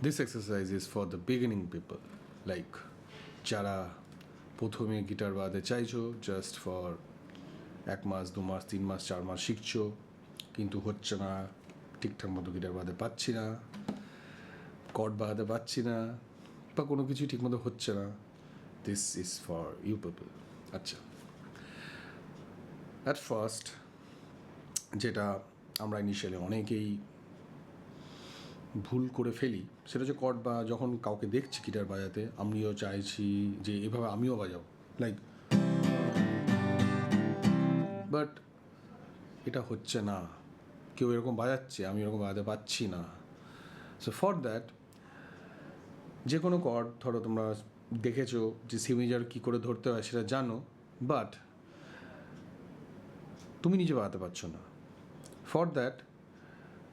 This exercise is for the beginning people, like যারা প্রথমে guitar বাজাতে চাইছো, জাস্ট ফর 1 মাস 2 মাস 3 মাস 4 মাস শিখছো, কিন্তু হচ্ছে না, ঠিকঠাক মতো গিটার বাজাতে পারছি না, কর্ড বাজাতে পারছি না, বা কোনো কিছুই ঠিকমতো হচ্ছে না। This is for you people. আচ্ছা, অ্যাট ফার্স্ট যেটা আমরা ইনিশিয়ালি অনেকেই ভুল করে ফেলি, সেটা হচ্ছে কর্ড, বা যখন কাউকে দেখছি গিটার বাজাতে, আমিও চাইছি যে এভাবে আমিও বাজাবো, লাইক, বাট এটা হচ্ছে না। কেউ এরকম বাজাচ্ছে, আমি এরকম বাজাতে পারছি না। সো ফর দ্যাট, যে কোনো কর্ড ধরো, তোমরা দেখেছো যে সি মেজর কী করে ধরতে হয় সেটা জানো, বাট তুমি নিজে বাজাতে পারছো না। ফর দ্যাট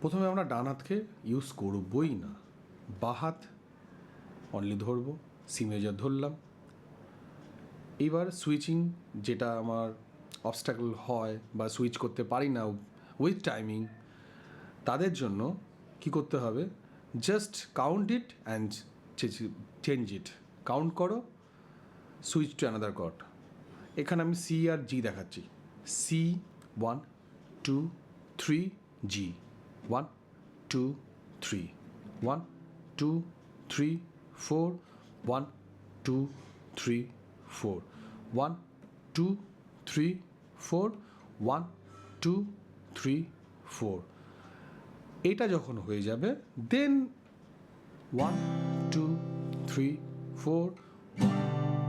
প্রথমে আমরা ডান হাতকে ইউজ করবই না, বা হাত অনলি ধরবো, সি মেজর ধরলাম। এইবার সুইচিং, যেটা আমার অবস্ট্যাকল হয় বা সুইচ করতে পারি না উইথ টাইমিং, তাদের জন্য কি করতে হবে, just count it and change it. Count করো, সুইচ টু অ্যানাদার কর্ড। এখানে আমি সি আর জি দেখাচ্ছি। সি 1 2 3 জি 1 2 3 1 2 3 4 1 2 3 4 1 2 3 4 1 2 3 4। এটা যখন হয়ে যাবে, দেন 1 2 3 4 1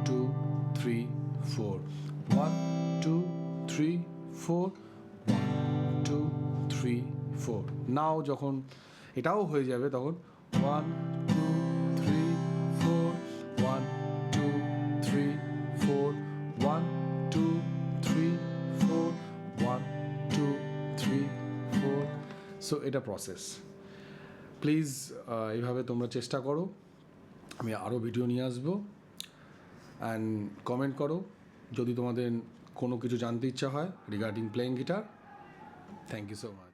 2 3 4 1 2 3 4 1 2 3 4। নাও যখন এটাও হয়ে যাবে, তখন 1 2 3 4 1 2 3 4 1 2 3 4 1 2 3 4। সো এটা প্রসেস। প্লিজ এইভাবে তোমরা চেষ্টা করো। আমি আরও ভিডিও নিয়ে আসবো। অ্যান্ড কমেন্ট করো যদি তোমাদের কোনো কিছু জানতে ইচ্ছা হয় regarding playing guitar. Thank you so much.